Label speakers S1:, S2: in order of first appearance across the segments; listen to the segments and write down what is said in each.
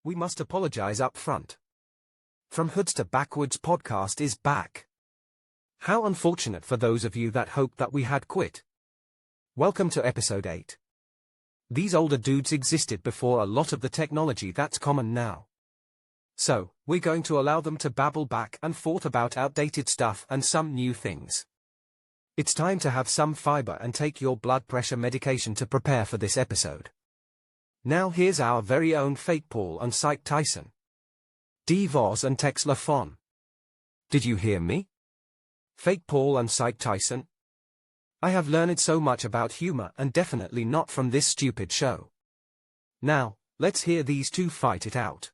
S1: We must apologize up front. From Hoods to Backwards podcast is back. How unfortunate for those of you that hoped that we had quit. Welcome to episode 8. These older dudes existed before a lot of the technology that's common now. So, we're going to allow them to babble back and forth about outdated stuff and some new things. It's time to have some fiber and take your blood pressure medication to prepare for this episode. Now here's our very own Fake Paul and Psych Tyson. Vaz and Tex LaFon. Did you hear me? Fake Paul and Psych Tyson? I have learned so much about humor and definitely not from this stupid show. Now, let's hear these two fight it out.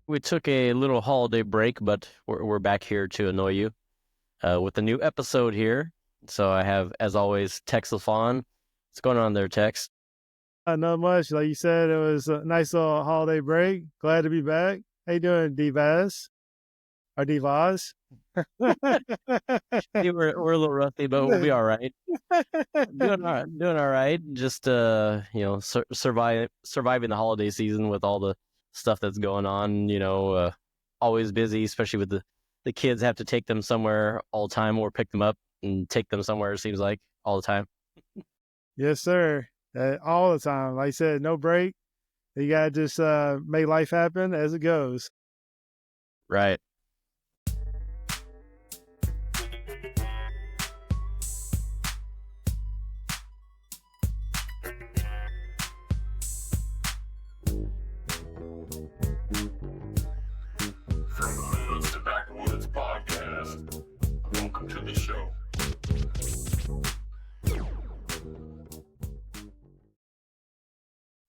S2: We took a little holiday break, but we're back here to annoy you with a new episode here. So I have, as always, Tex LaFon. What's going on there, Tex?
S3: Not much. Like you said, it was a nice little holiday break. Glad to be back. How you doing, D-Vaz? Or D-Vaz?
S2: We're a little rusty, but we'll be all right. Doing all right. Just surviving the holiday season with all the stuff that's going on. Always busy, especially with the kids. Have to take them somewhere all the time, or pick them up and take them somewhere. It seems like all the time.
S3: Yes, sir. All the time. Like I said, no break. You gotta just make life happen as it goes.
S2: Right.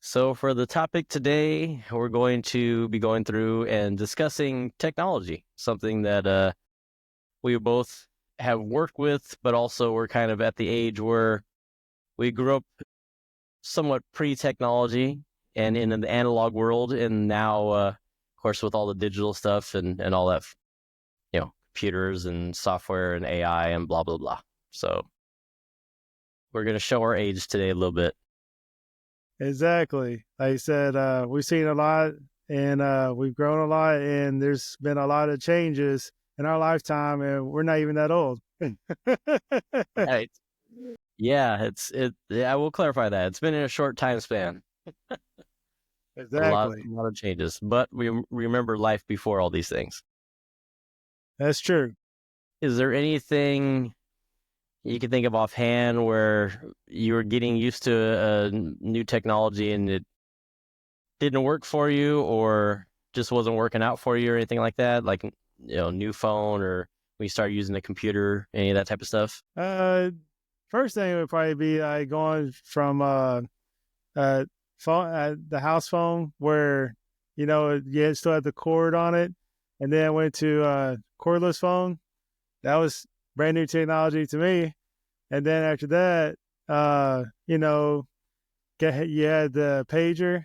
S2: So for the topic today, we're going to be going through and discussing technology, something that we both have worked with, but also we're kind of at the age where we grew up somewhat pre-technology and in the analog world, and now, of course, with all the digital stuff and all that, computers and software and AI and blah, blah, blah. So we're going to show our age today a little bit.
S3: Exactly. Like I said, we've seen a lot and we've grown a lot, and there's been a lot of changes in our lifetime, and we're not even that old.
S2: Right. Yeah, I will clarify that. It's been in a short time span.
S3: Exactly.
S2: A lot of changes, but we remember life before all these things.
S3: That's true.
S2: Is there anything you can think of offhand where you were getting used to a new technology and it didn't work for you, or just wasn't working out for you, or anything like that? Like, new phone, or when you started using the computer, any of that type of stuff?
S3: First thing would probably be going from phone, the house phone, where you still had the cord on it, and then went to cordless phone. That was brand new technology to me. And then after that, you had the pager,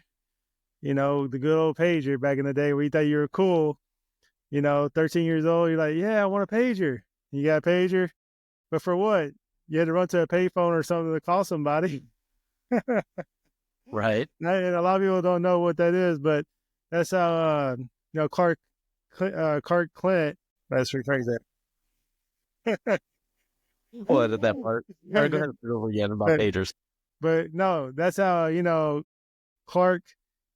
S3: the good old pager back in the day where you thought you were cool. 13 years old, you're like, yeah, I want a pager. You got a pager, but for what? You had to run to a payphone or something to call somebody.
S2: Right.
S3: And a lot of people don't know what that is, but that's how, Clark Clint, that's crazy.
S2: Well, at that part. All right, go ahead and put it over again about pagers.
S3: But no, that's how, Clark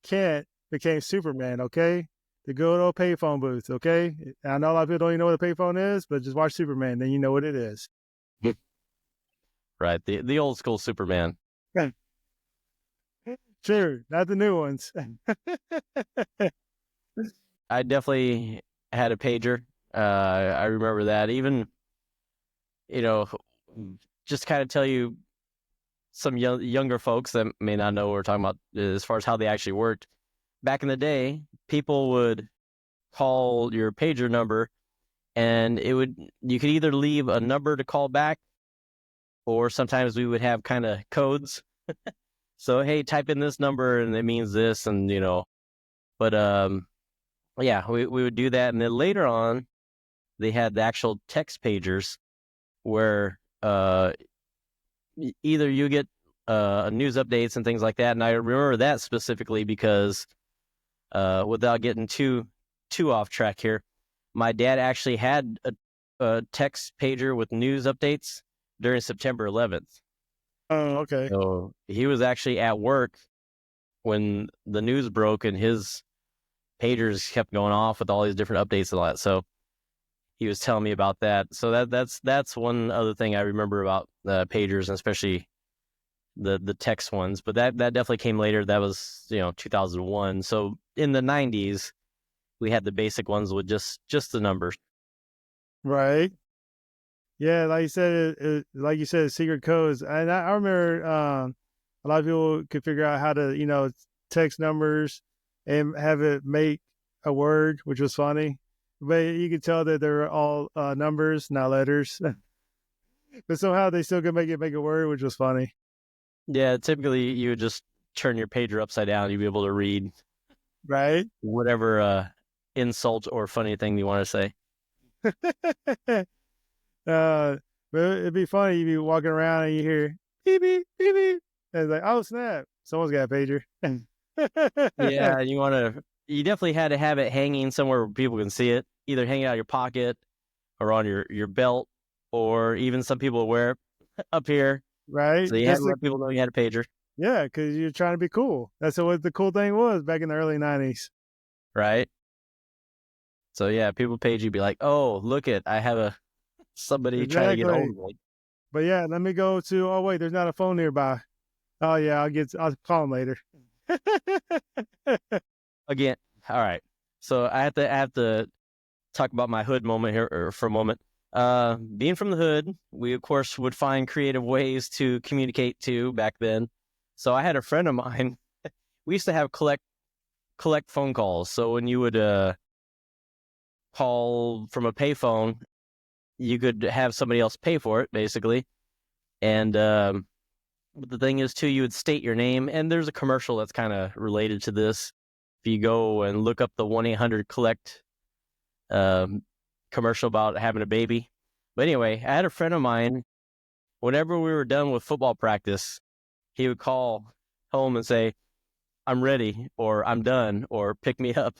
S3: Kent became Superman, okay? The good old payphone booth, okay? I know a lot of people don't even know what a payphone is, but just watch Superman, then you know what it is.
S2: Right, the old school Superman.
S3: Sure, not the new ones.
S2: I definitely had a pager. I remember that. Even, just kind of tell you some younger folks that may not know what we're talking about as far as how they actually worked. Back in the day, people would call your pager number, and you could either leave a number to call back, or sometimes we would have kind of codes. So, hey, type in this number and it means this, and but yeah, we would do that. And then later on, they had the actual text pagers where either you get news updates and things like that. And I remember that specifically because, without getting too off track here, my dad actually had a text pager with news updates during September 11th.
S3: Oh, okay.
S2: So he was actually at work when the news broke, and his pagers kept going off with all these different updates and all that. So he was telling me about that. So that's one other thing I remember about pagers, and especially the text ones. But that definitely came later. That was 2001. So in the 90s, we had the basic ones with just the numbers.
S3: Right. Yeah, like you said, secret codes. And I remember a lot of people could figure out how to, text numbers and have it make a word, which was funny. But you could tell that they were all numbers, not letters. But somehow they still could make a word, which was funny.
S2: Yeah, typically you would just turn your pager upside down. You'd be able to read
S3: Right.
S2: whatever insult or funny thing you want to say.
S3: But it'd be funny. You'd be walking around and you hear beep, beep, beep, beep. And it's like, oh, snap. Someone's got a pager.
S2: Yeah, you definitely had to have it hanging somewhere where people can see it, either hanging out of your pocket or on your belt, or even some people wear it up here.
S3: Right.
S2: So you had to let people know you had a pager.
S3: Yeah, because you're trying to be cool. That's what the cool thing was back in the early 90s.
S2: Right. So yeah, people page you, be like, oh, look I have somebody trying to get hold of me.
S3: But yeah, let me go to, oh wait, there's not a phone nearby. Oh yeah, I'll call him later.
S2: Again, all right. So I have to talk about my hood moment here for a moment. Being from the hood, we of course would find creative ways to communicate too back then. So I had a friend of mine. We used to have collect phone calls. So when you would call from a payphone, you could have somebody else pay for it, basically. And the thing is too, you would state your name, and there's a commercial that's kind of related to this. If you go and look up the 1-800-COLLECT commercial about having a baby. But anyway, I had a friend of mine, whenever we were done with football practice, he would call home and say, I'm ready, or I'm done, or pick me up.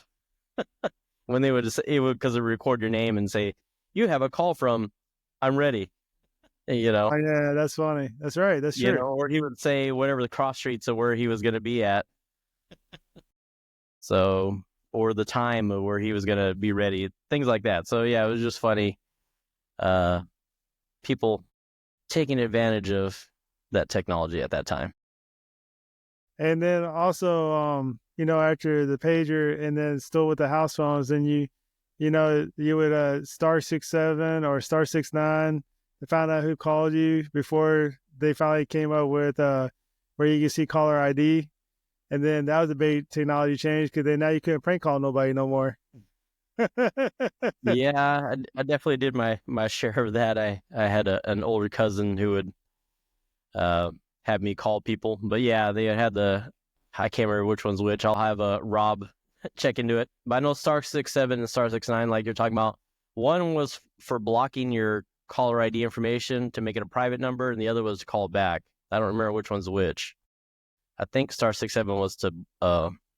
S2: When they would, because it would record your name and say, you have a call from, I'm ready.
S3: Oh, yeah, that's funny. That's right. That's true.
S2: Or he would say whatever the cross streets of where he was going to be at. So, or the time of where he was going to be ready, things like that. So yeah, it was just funny. People taking advantage of that technology at that time.
S3: And then also, after the pager and then still with the house phones, then you would star 67 or star 69 to find out who called you before they finally came up with where you can see caller ID. And then that was a big technology change because then now you couldn't prank call nobody no more.
S2: Yeah, I definitely did my share of that. I had an older cousin who would have me call people. But yeah, they had I can't remember which one's which. I'll have Rob check into it. But I know star 67 and star 69, like you're talking about, one was for blocking your caller ID information to make it a private number, and the other was to call back. I don't remember which one's which. I think star 67 was to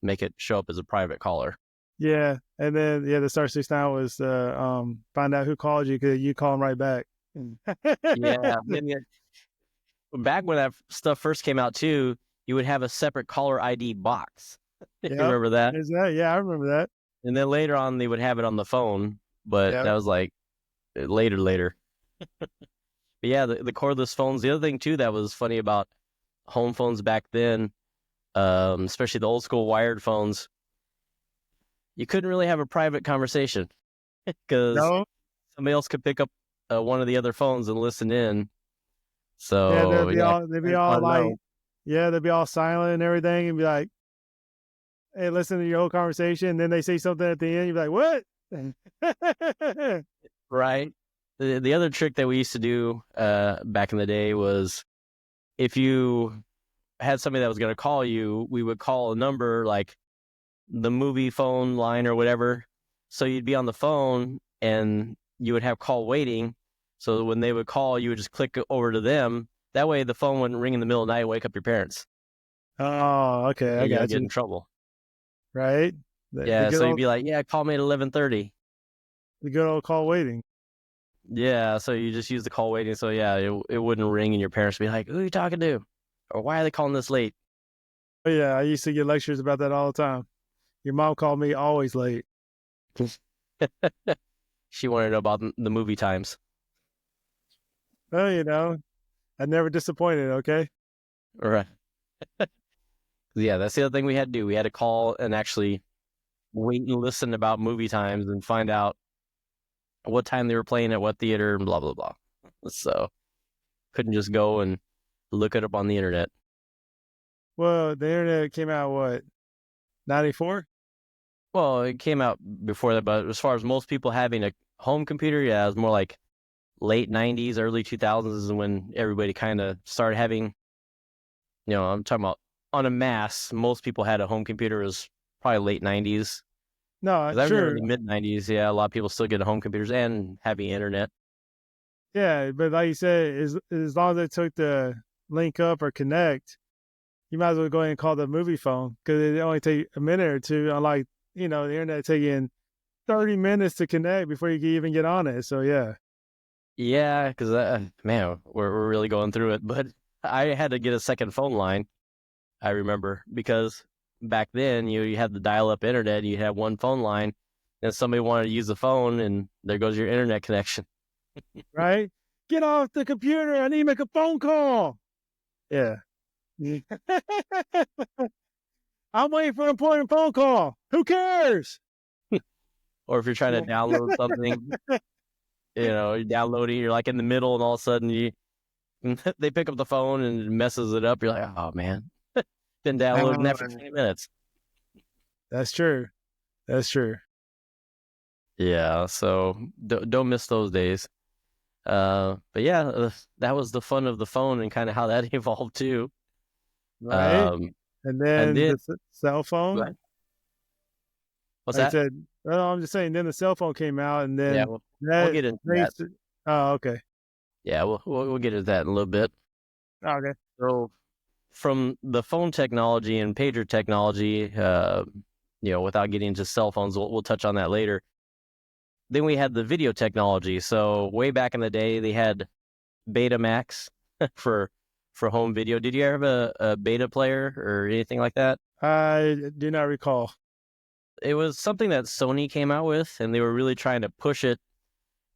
S2: make it show up as a private caller.
S3: Yeah, and then the star 69 was find out who called you because you call them right back.
S2: Yeah. Back when that stuff first came out too, you would have a separate caller ID box.
S3: Yep.
S2: You remember that?
S3: Yeah, I remember that.
S2: And then later on, they would have it on the phone, but that was like later. But yeah, the cordless phones. The other thing too that was funny about home phones back then, especially the old school wired phones, you couldn't really have a private conversation because somebody else could pick up one of the other phones and listen in. So
S3: yeah, they'd be all like, they'd be all silent and everything, and be like, "Hey, listen to your whole conversation." And then they say something at the end, you'd be like, "What?"
S2: Right. The other trick that we used to do back in the day was, if you had somebody that was going to call you, we would call a number like the movie phone line or whatever. So you'd be on the phone and you would have call waiting. So when they would call, you would just click over to them, That way the phone wouldn't ring in the middle of the night and wake up your parents.
S3: Oh, okay, I
S2: And you don't
S3: got
S2: get
S3: you.
S2: in trouble.
S3: Right? The
S2: Yeah,
S3: good
S2: so you'd
S3: old
S2: be like, yeah, call me at 11:30.
S3: the good old call waiting.
S2: Yeah, so you just use the call waiting. So yeah, it wouldn't ring and your parents would be like, who are you talking to? Or why are they calling this late?
S3: Oh yeah, I used to get lectures about that all the time. Your mom called me always late.
S2: She wanted to know about the movie times.
S3: Well, you know, I never disappointed, okay?
S2: Right. Yeah, that's the other thing we had to do. We had to call and actually wait and listen about movie times and find out what time they were playing at what theater and blah, blah, blah. So couldn't just go and look it up on the internet.
S3: Well, the internet came out what, 94?
S2: Well, it came out before that, but as far as most people having a home computer, yeah, it was more like late 90s, early 2000s is when everybody kind of started having, I'm talking about on a mass, most people had a home computer. It was probably late 90s.
S3: No,
S2: Because I remember
S3: sure.
S2: in the mid 90s, yeah, a lot of people still get home computers and having internet.
S3: Yeah, but like you said, as long as it took the link up or connect, you might as well go ahead and call the movie phone because it only take a minute or two. Unlike the internet taking 30 minutes to connect before you can even get on it. So yeah,
S2: Yeah, because, man, we're really going through it. But I had to get a second phone line, I remember, because back then you had the dial-up internet, you had one phone line, and somebody wanted to use the phone, and there goes your internet connection.
S3: right. Get off the computer. I need to make a phone call. Yeah. I'm waiting for an important phone call. Who cares?
S2: Or if you're trying to download something, you're downloading, you're like in the middle, and all of a sudden they pick up the phone and it messes it up. You're like, oh man, been downloading that for 20 minutes.
S3: That's true. That's true.
S2: Yeah, so don't miss those days. But yeah, that was the fun of the phone and kind of how that evolved too.
S3: Right. And
S2: And
S3: then
S2: then
S3: the cell
S2: go
S3: phone.
S2: ahead. What's
S3: Like I
S2: that?
S3: said, well, I'm just saying. Then the cell phone came out, and
S2: Yeah,
S3: then
S2: we'll
S3: that
S2: get into that.
S3: raised. Oh, okay.
S2: Yeah, we'll get into that in a little bit.
S3: Oh, okay.
S2: So from the phone technology and pager technology, without getting into cell phones, we'll touch on that later. Then we had the video technology. So way back in the day, they had Betamax for home video. Did you ever have a beta player or anything like that?
S3: I do not recall.
S2: It was something that Sony came out with, and they were really trying to push it,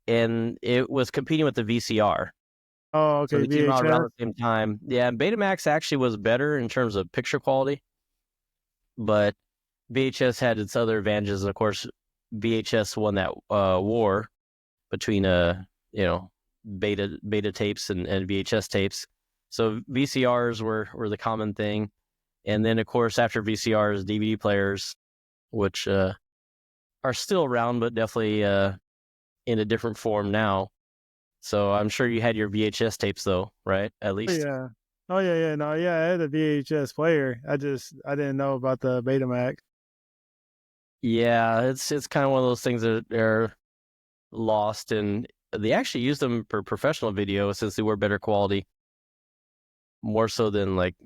S2: and it was competing with the VCR.
S3: Oh,
S2: So
S3: okay.
S2: they came out around
S3: VHS.
S2: the same time. Yeah, and Betamax actually was better in terms of picture quality, but VHS had its other advantages. And of course, VHS won that war between beta tapes and VHS tapes. So VCRs were the common thing, and then of course after VCRs, DVD players, which are still around, but definitely in a different form now. So I'm sure you had your VHS tapes though, right? At
S3: Oh,
S2: least.
S3: yeah. Oh yeah, yeah. No, yeah. I had a VHS player. I didn't know about the Betamax.
S2: Yeah, it's kind of one of those things that are lost, and they actually used them for professional video since they were better quality, more so than like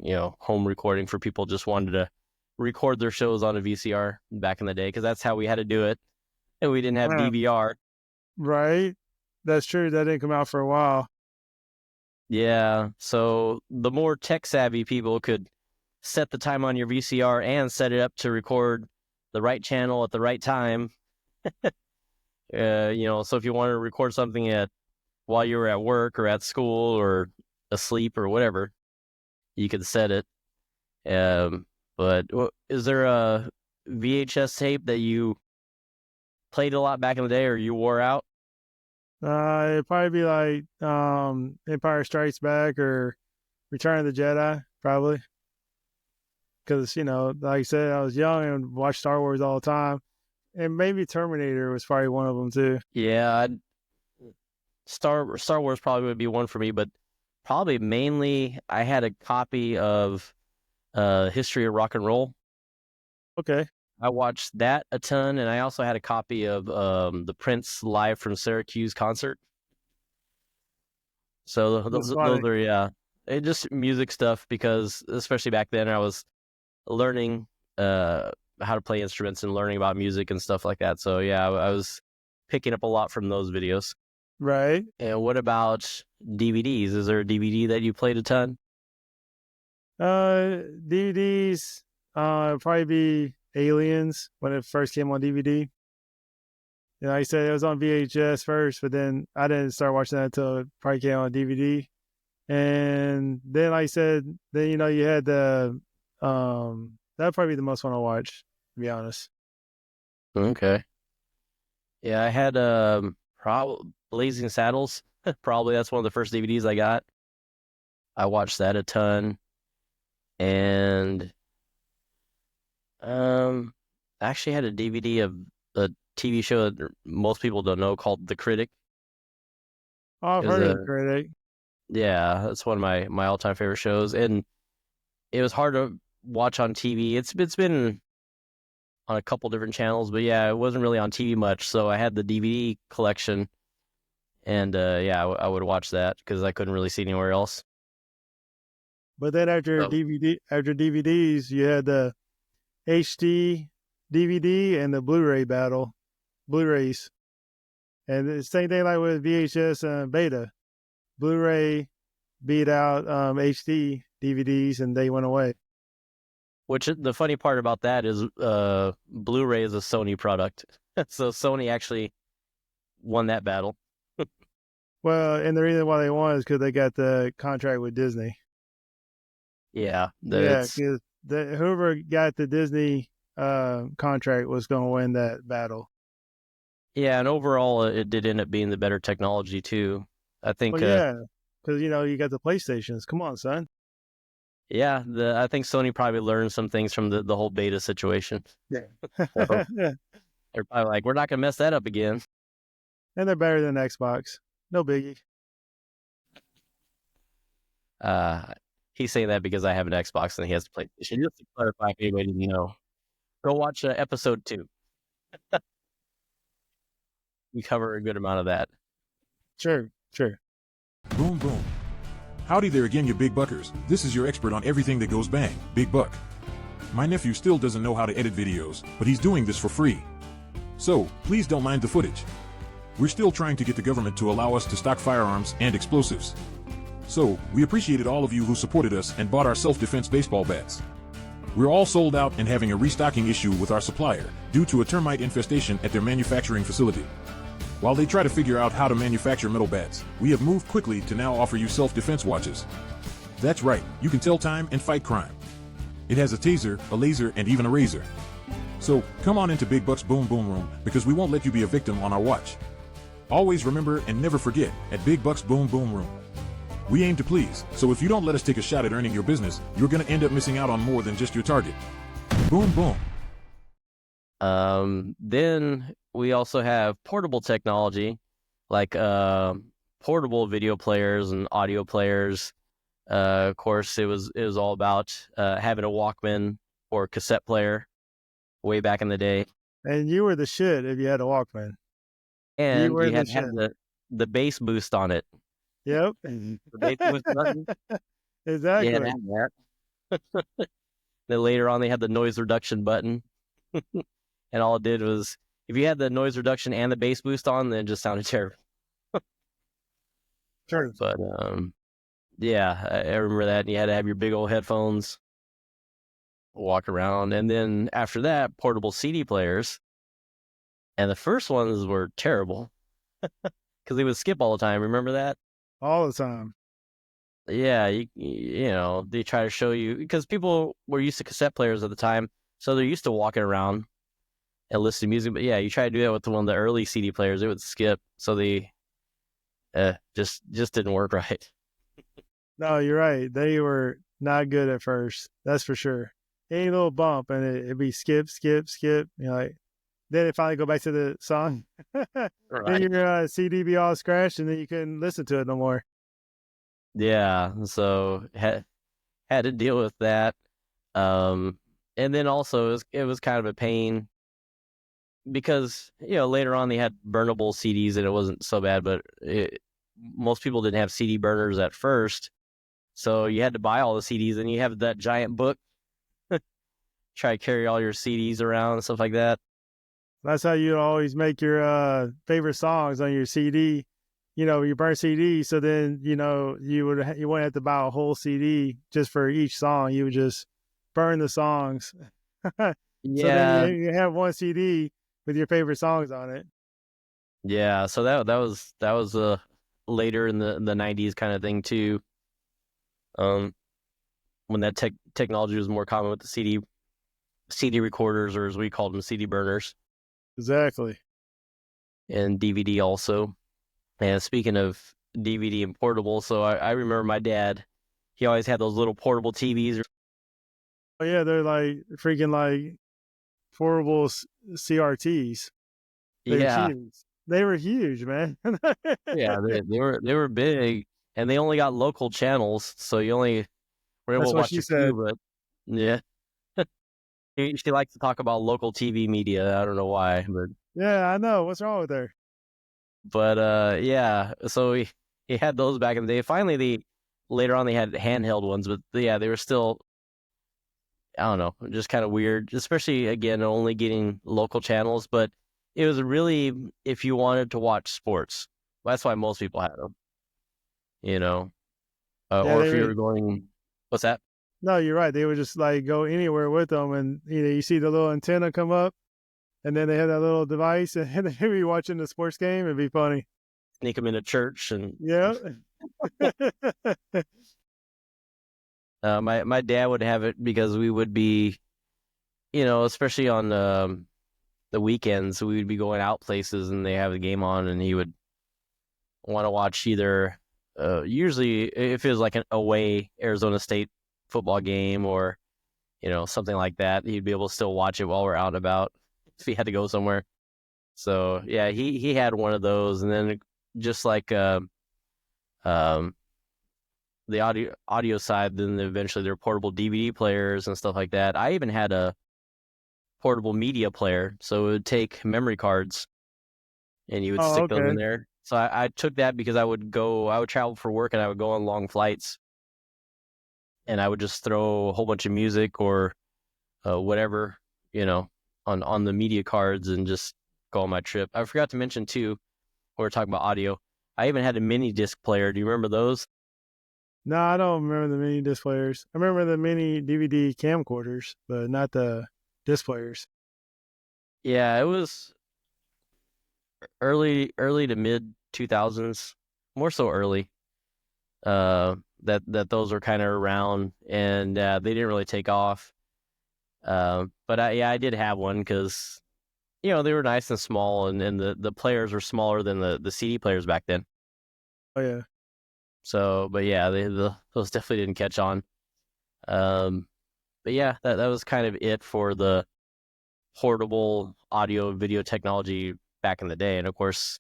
S2: home recording for people just wanted to record their shows on a VCR back in the day, because that's how we had to do it, and we didn't have DVR.
S3: Right. That's true. That didn't come out for a while.
S2: Yeah, so the more tech savvy people could set the time on your VCR and set it up to record the right channel at the right time. So if you wanted to record something while you were at work or at school or asleep or whatever, you could set it. But is there a VHS tape that you played a lot back in the day or you wore out?
S3: It'd probably be like Empire Strikes Back or Return of the Jedi, probably. Because like I said, I was young and watched Star Wars all the time, and maybe Terminator was probably one of them too.
S2: Yeah, Star Wars probably would be one for me, but probably mainly I had a copy of History of Rock and Roll.
S3: Okay.
S2: I watched that a ton, and I also had a copy of the Prince Live from Syracuse concert. So those are, yeah. just music stuff, because especially back then I was learning how to play instruments and learning about music and stuff like that. So yeah, I was picking up a lot from those videos.
S3: Right.
S2: And what about DVDs? Is there a DVD that you played a ton?
S3: DVDs, probably be Aliens when it first came on DVD. You know, like I said, it was on VHS first, but then I didn't start watching that until it probably came on DVD. And then, like I said, then, you know, you had the, that'd probably be the most one I watch, to be honest.
S2: Okay. Yeah, I had Blazing Saddles. Probably that's one of the first DVDs I got. I watched that a ton. And I actually had a DVD of a TV show that most people don't know called The Critic.
S3: Oh, I've heard of The Critic.
S2: Yeah, that's one of my all-time favorite shows, and it was hard to watch on TV. It's been on a couple different channels, but yeah, it wasn't really on TV much. So I had the DVD collection, and yeah, I would watch that because I couldn't really see anywhere else.
S3: But then after DVDs, you had the HD DVD and the Blu-ray battle, Blu-rays. And the same thing like with VHS and Beta. Blu-ray beat out HD DVDs, and they went away.
S2: Which the funny part about that is Blu-ray is a Sony product. So Sony actually won that battle.
S3: Well, and the reason why they won is because they got the contract with Disney.
S2: Yeah.
S3: Because whoever got the Disney contract was going to win that battle.
S2: Yeah, and overall, it did end up being the better technology, too. I think...
S3: Well, yeah, because, you know, you got the PlayStations. Come on, son.
S2: Yeah, I think Sony probably learned some things from the whole beta situation.
S3: Yeah.
S2: So, they're probably like, we're not going to mess that up again.
S3: And they're better than Xbox. No biggie.
S2: He's saying that because I have an Xbox and he has to play. Just to clarify, if anybody didn't know, go watch episode 2. We cover a good amount of that.
S3: Sure.
S4: Boom, boom. Howdy there again, you big buckers. This is your expert on everything that goes bang, Big Buck. My nephew still doesn't know how to edit videos, but he's doing this for free. So, please don't mind the footage. We're still trying to get the government to allow us to stock firearms and explosives. So, we appreciated all of you who supported us and bought our self-defense baseball bats. We're all sold out and having a restocking issue with our supplier due to a termite infestation at their manufacturing facility. While they try to figure out how to manufacture metal bats, we have moved quickly to now offer you self-defense watches. That's right, you can tell time and fight crime. It has a taser, a laser, and even a razor. So, come on into Big Buck's Boom Boom Room, because we won't let you be a victim on our watch. Always remember and never forget, at Big Buck's Boom Boom Room, we aim to please, so if you don't let us take a shot at earning your business, you're gonna end up missing out on more than just your target. Boom boom.
S2: Then we also have portable technology, like portable video players and audio players. Of course, it was all about having a Walkman or cassette player way back in the day.
S3: And you were the shit if you had a Walkman.
S2: And you had to have the bass boost on it.
S3: Yep.
S2: The bass boost button.
S3: Exactly.
S2: Yeah, that. Then later on, they had the noise reduction button. And all it did was, if you had the noise reduction and the bass boost on, then it just sounded terrible.
S3: True.
S2: But yeah, I remember that. You had to have your big old headphones, walk around. And then after that, portable CD players. And the first ones were terrible because they would skip all the time. Remember that?
S3: All the time.
S2: Yeah, you know, they try to show you, because people were used to cassette players at the time, so they're used to walking around and listening to music. But yeah, you try to do that with one of the early CD players, it would skip. So they just didn't work right.
S3: No, you're right. They were not good at first. That's for sure. Any little bump and it'd be skip. You know, like, then it finally go back to the song.
S2: Right.
S3: Then your CD be all scratched, and then you couldn't listen to it no more.
S2: Yeah, so had to deal with that. And then also it was kind of a pain because, you know, later on they had burnable CDs and it wasn't so bad, but most people didn't have CD burners at first. So you had to buy all the CDs, and you have that giant book. Try to carry all your CDs around and stuff like that.
S3: That's how you always make your favorite songs on your CD. You burn CD, so then you wouldn't have to buy a whole CD just for each song. You would just burn the songs. So
S2: Yeah,
S3: then you have one CD with your favorite songs on it.
S2: yeah. So that was later in the 90s kind of thing too. When that technology was more common with the CD recorders, or as we called them, CD burners,
S3: Exactly.
S2: and DVD also. And speaking of DVD and portable, so I remember my dad, he always had those little portable TVs.
S3: Oh yeah, they're like freaking like portable CRTs. They're
S2: Yeah,
S3: huge. They were huge, man.
S2: yeah, they were big, and they only got local channels, so you only were able
S3: That's
S2: to
S3: what
S2: watch
S3: she
S2: a few.
S3: said.
S2: But yeah, she likes to talk about local TV media. I don't know why,
S3: Yeah, I know. What's wrong with her?
S2: but yeah. So he had those back in the day. Finally, later on they had handheld ones, but yeah, they were still, I don't know, just kind of weird, especially again only getting local channels. But it was really if you wanted to watch sports. That's why most people had them, you know,
S3: Yeah,
S2: or if you were going, what's that?
S3: no, you're right. They would just like go anywhere with them, and you see the little antenna come up, and then they have that little device, and they'd be watching the sports game. It'd be funny.
S2: Sneak them into church, and
S3: Yeah.
S2: my dad would have it because we would be, especially on the weekends, we would be going out places and they have the game on, and he would want to watch either, usually if it was like an away Arizona State football game or, something like that, he'd be able to still watch it while we're out and about if he had to go somewhere. So yeah, he had one of those, and then just like the audio side, then eventually there were portable DVD players and stuff like that. I even had a portable media player, so it would take memory cards and you would
S3: Oh,
S2: stick those in
S3: okay.
S2: there. So I took that because I would travel for work, and I would go on long flights, and I would just throw a whole bunch of music or whatever, on the media cards and just go on my trip. I forgot to mention too, when we're talking about audio, I even had a mini disc player. Do you remember those?
S3: No, I don't remember the mini disc players. I remember the mini DVD camcorders, but not the disc players.
S2: Yeah, it was early to mid 2000s, more so early. That those were kind of around, and they didn't really take off. But I did have one because they were nice and small, and the players were smaller than the CD players back then.
S3: Oh yeah.
S2: So, but yeah, those definitely didn't catch on. But yeah, that was kind of it for the portable audio video technology back in the day. And of course,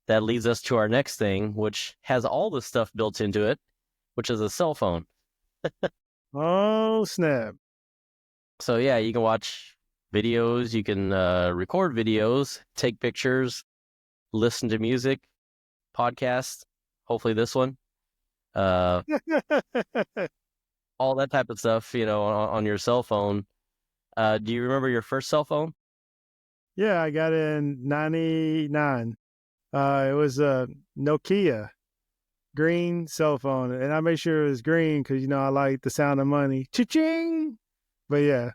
S2: that leads us to our next thing, which has all the stuff built into it, which is a cell phone.
S3: Oh snap.
S2: So yeah, you can watch videos, you can record videos, take pictures, listen to music, podcasts, hopefully this one, uh, all that type of stuff, on your cell phone. Do you remember your first cell phone?
S3: Yeah, I got it in '99. It was a Nokia green cell phone, and I made sure it was green because I like the sound of money. Cha-ching! But yeah,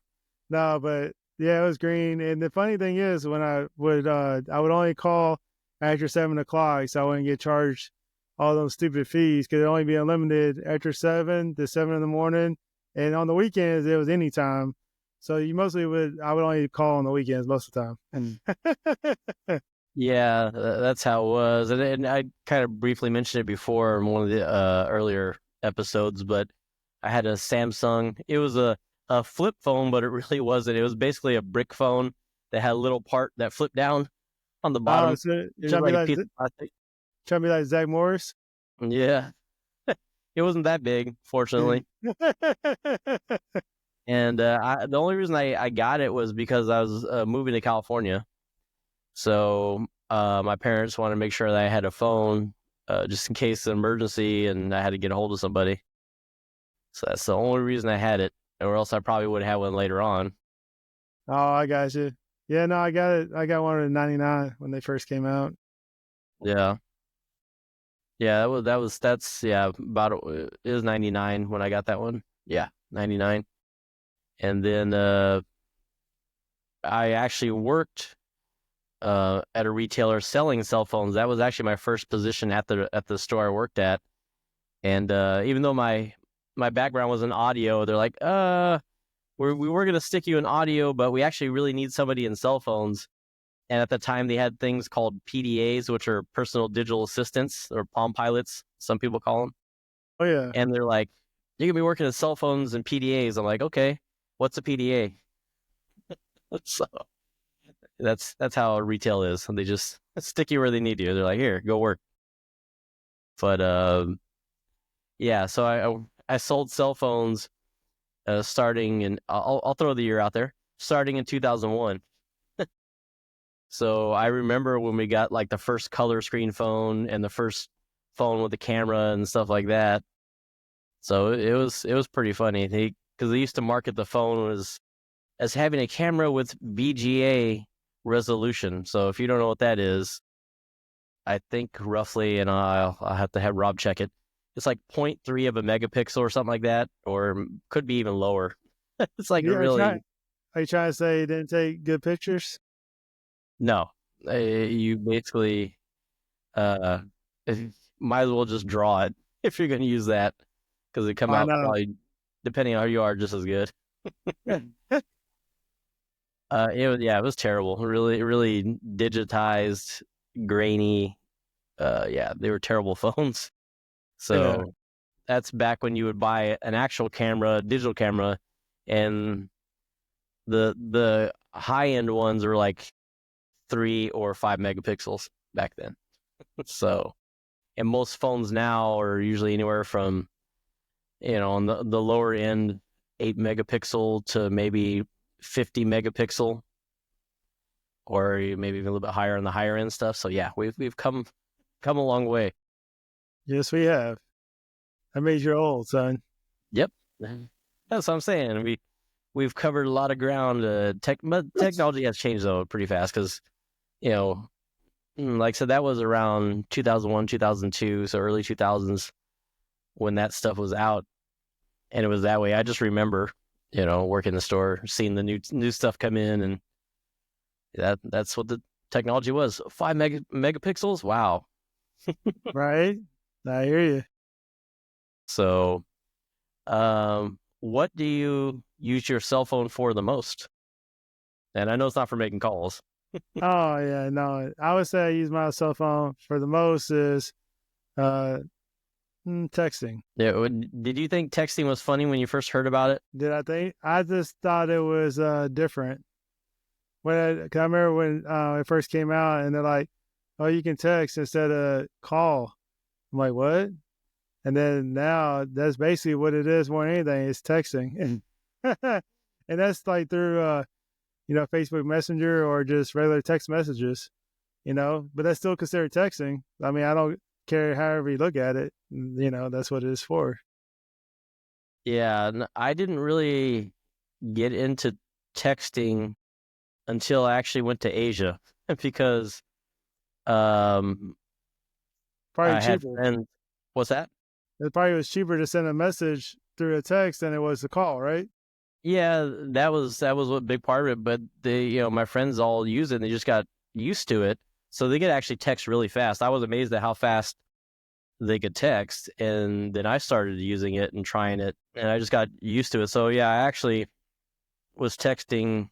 S3: no, but yeah, it was green. And the funny thing is, when I would only call after 7 o'clock, so I wouldn't get charged all those stupid fees because it'd only be unlimited after 7 to 7 in the morning, and on the weekends it was anytime. So I would only call on the weekends most of the time.
S2: Yeah, that's how it was. And I kind of briefly mentioned it before in one of the earlier episodes, but I had a Samsung. It was a flip phone, but it really wasn't. It was basically a brick phone that had a little part that flipped down on the bottom.
S3: So
S2: It was like a piece of plastic.
S3: trying to be like Zach Morris.
S2: Yeah. It wasn't that big, fortunately. And the only reason I got it was because I was moving to California. So my parents wanted to make sure that I had a phone just in case of an emergency and I had to get a hold of somebody. So that's the only reason I had it, or else I probably would have had one later on.
S3: Oh, I got you. Yeah, no, I got it. I got one in '99 when they first came out.
S2: Yeah. Yeah, that's about it was 99 when I got that one. Yeah, 99. And then I actually worked at a retailer selling cell phones. That was actually my first position at the store I worked at. And even though my background was in audio, they're like, we were gonna stick you in audio, but we actually really need somebody in cell phones. And at the time, they had things called PDAs, which are personal digital assistants, or Palm Pilots, some people call them.
S3: Oh yeah.
S2: And they're like, you're going to be working in cell phones and PDAs. I'm like, okay, what's a PDA? So that's how retail is. And they just stick you where they need you. They're like, here, go work. But yeah, so I sold cell phones starting in, I'll throw the year out there, starting in 2001. So I remember when we got like the first color screen phone and the first phone with the camera and stuff like that. So it was pretty funny because they used to market the phone as having a camera with VGA resolution. So if you don't know what that is, I think roughly, and I'll have to have Rob check it. It's like 0.3 of a megapixel or something like that, or could be even lower. It's like really.
S3: Are you trying to say you didn't take good pictures?
S2: No, you basically might as well just draw it if you're going to use that, because it come out probably, depending on how you are, just as good. It was terrible. Really, really digitized, grainy. Yeah, they were terrible phones. So that's back when you would buy an actual camera, digital camera, and the high end ones are like 3 or 5 megapixels back then. So, and most phones now are usually anywhere from, on the lower end, 8 megapixel to maybe 50 megapixel, or maybe even a little bit higher on the higher end stuff. So yeah, we've come a long way.
S3: Yes, we have. That means you're old, son.
S2: Yep, that's what I'm saying. We've covered a lot of ground. Technology has changed though pretty fast because, like I said, that was around 2001, 2002, so early 2000s when that stuff was out, and it was that way. I just remember, working the store, seeing the new stuff come in, and that's what the technology was. 5 megapixels, wow.
S3: Right, I hear you.
S2: So, what do you use your cell phone for the most? And I know it's not for making calls.
S3: Oh yeah, no. I would say I use my cell phone for the most is texting.
S2: Yeah. Did you think texting was funny when you first heard about it?
S3: Did I think? I just thought it was different. Cause I remember when it first came out, and they're like, "Oh, you can text instead of call." I'm like, "What?" And then now that's basically what it is more than anything. It's texting, and that's like through Facebook Messenger or just regular text messages, but that's still considered texting. I mean, I don't care however you look at it, that's what it is for.
S2: Yeah, I didn't really get into texting until I actually went to Asia because
S3: Probably
S2: I had
S3: cheaper.
S2: friends. What's that?
S3: It probably was cheaper to send a message through a text than it was to call, right?
S2: Yeah, that was a big part of it. But my friends all use it, and they just got used to it, so they could actually text really fast. I was amazed at how fast they could text, and then I started using it and trying it, and I just got used to it. So yeah, I actually was texting,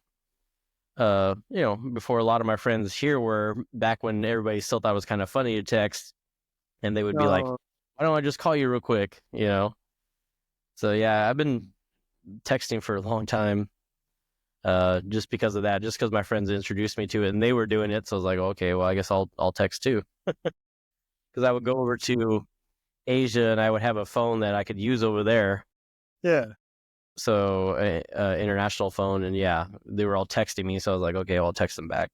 S2: before a lot of my friends here were, back when everybody still thought it was kind of funny to text, and they would be like, why don't I just call you real quick, So yeah, I've been texting for a long time, just because of that, just because my friends introduced me to it and they were doing it. So I was like, okay, well, I guess I'll text too. Because I would go over to Asia and I would have a phone that I could use over there.
S3: Yeah.
S2: So international phone, and yeah, they were all texting me. So I was like, okay, well, I'll text them back.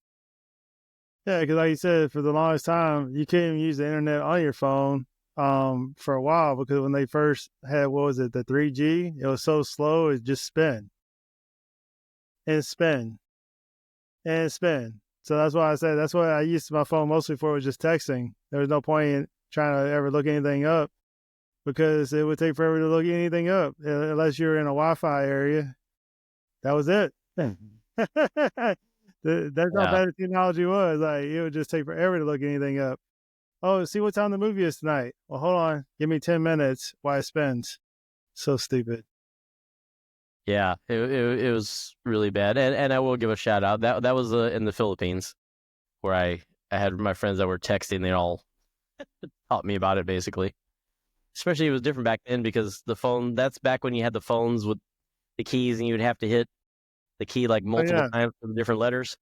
S3: Yeah, because like you said, for the longest time, you couldn't even use the internet on your phone for a while, because when they first had, what was it, the 3G, it was so slow, it just spin and spin and spin. So that's why I said, that's why I used my phone mostly for, was just texting. There was no point in trying to ever look anything up, because it would take forever to look anything up unless you're in a Wi-Fi area. That was it. That's how bad the technology was. Like, it would just take forever to look anything up. Oh, see what time the movie is tonight. Well, hold on. Give me 10 minutes while it spins. So stupid.
S2: Yeah, it was really bad. And I will give a shout out. That was in the Philippines, where I had my friends that were texting. They all taught me about it, basically. Especially it was different back then, because the phone, that's back when you had the phones with the keys and you would have to hit the key like multiple times for the different letters.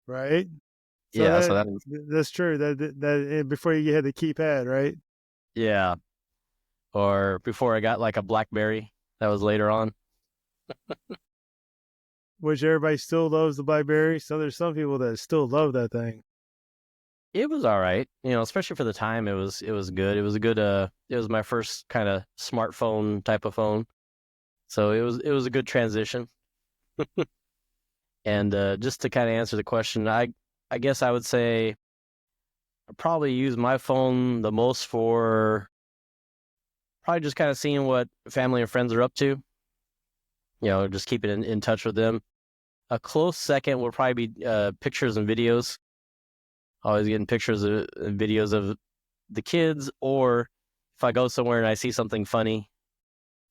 S3: Right? So
S2: yeah,
S3: that's true. That before you had the keypad, right?
S2: Yeah. Or before I got like a BlackBerry, that was later on.
S3: Which everybody still loves the BlackBerry. So there's some people that still love that thing.
S2: It was all right, especially for the time. It was good. It was a good. It was my first kind of smartphone type of phone, so it was a good transition. And just to kind of answer the question, I guess I would say I probably use my phone the most for probably just kind of seeing what family and friends are up to. Just keeping in touch with them. A close second will probably be pictures and videos. Always getting pictures and videos of the kids, or if I go somewhere and I see something funny,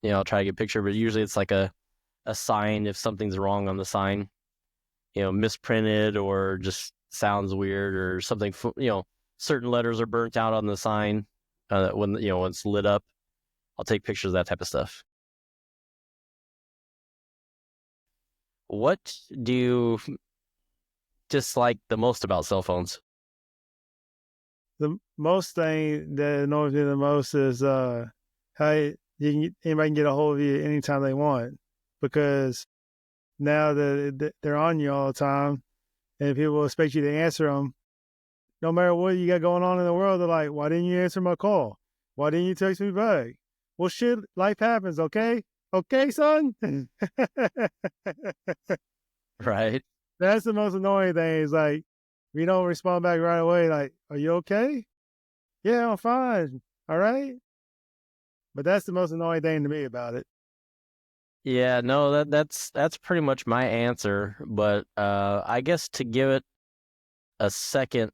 S2: I'll try to get a picture, but usually it's like a sign if something's wrong on the sign, misprinted or just sounds weird or something, certain letters are burnt out on the sign when it's lit up. I'll take pictures of that type of stuff. What do you dislike the most about cell phones?
S3: The most thing that annoys me the most is how anybody can get a hold of you anytime they want, because now that they're on you all the time, and people expect you to answer them, no matter what you got going on in the world. They're like, "Why didn't you answer my call? Why didn't you text me back?" Well, shit, life happens, okay? Okay, son?
S2: Right.
S3: That's the most annoying thing, is like, we don't respond back right away. Like, "Are you okay?" "Yeah, I'm fine." "All right." But that's the most annoying thing to me about it.
S2: Yeah, no, that's pretty much my answer. But I guess to give it a second,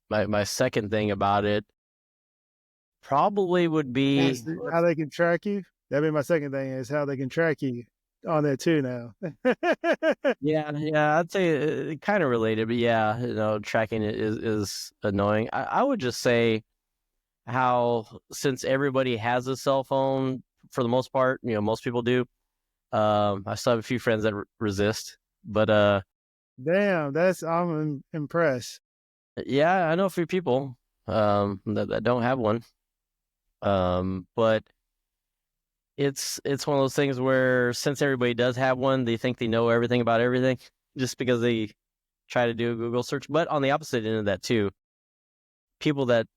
S2: my second thing about it probably would be
S3: how they can track you. That'd be my second thing, is how they can track you on there too now.
S2: Yeah, I'd say it kind of related, but yeah, tracking it is annoying. I would just say how, since everybody has a cell phone for the most part, most people do. I still have a few friends that resist, but
S3: Damn, I'm impressed.
S2: yeah, I know a few people that don't have one. But it's one of those things where, since everybody does have one, they think they know everything about everything just because they try to do a Google search. But on the opposite end of that too, people that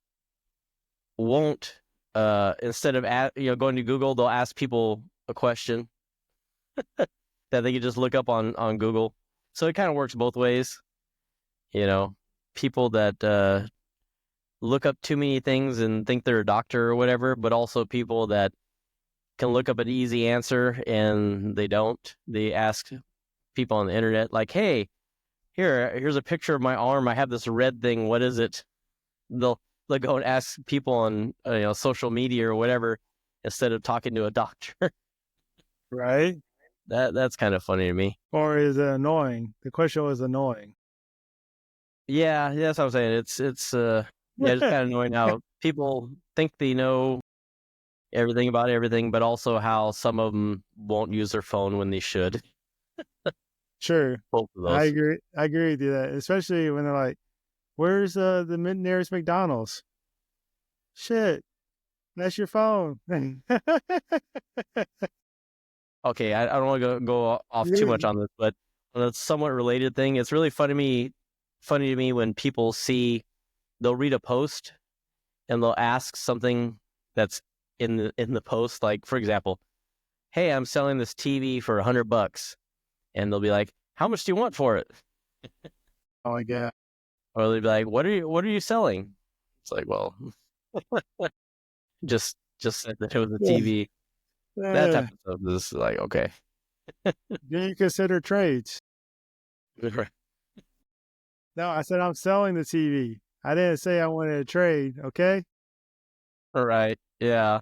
S2: won't, instead of going to Google, they'll ask people a question that they can just look up on Google. So it kind of works both ways. People that look up too many things and think they're a doctor or whatever, but also people that can look up an easy answer and they don't. They ask people on the internet, like, "Hey, here's a picture of my arm. I have this red thing. What is it?" They'll go and ask people on social media or whatever, instead of talking to a doctor.
S3: Right?
S2: That's kind of funny to me.
S3: Or is it annoying? The question was annoying.
S2: Yeah, that's what I'm saying. It's it's kind of annoying how people think they know everything about everything, but also how some of them won't use their phone when they should.
S3: Sure.
S2: Both of those.
S3: I agree with you that, especially when they're like, "Where's the nearest McDonald's?" Shit, that's your phone.
S2: Okay, I don't want to go off too much on this, but on a somewhat related thing, it's really funny to me when people they'll read a post and they'll ask something that's in the post, like, for example, hey, I'm selling this TV for $100, and they'll be like, how much do you want for it?
S3: Oh my God.
S2: Or they'll be like, what are you selling? It's like, well, just said that it was a TV. That type of stuff is like, okay.
S3: Do you consider trades? No, I said I'm selling the TV. I didn't say I wanted to trade. Okay.
S2: All right. Yeah.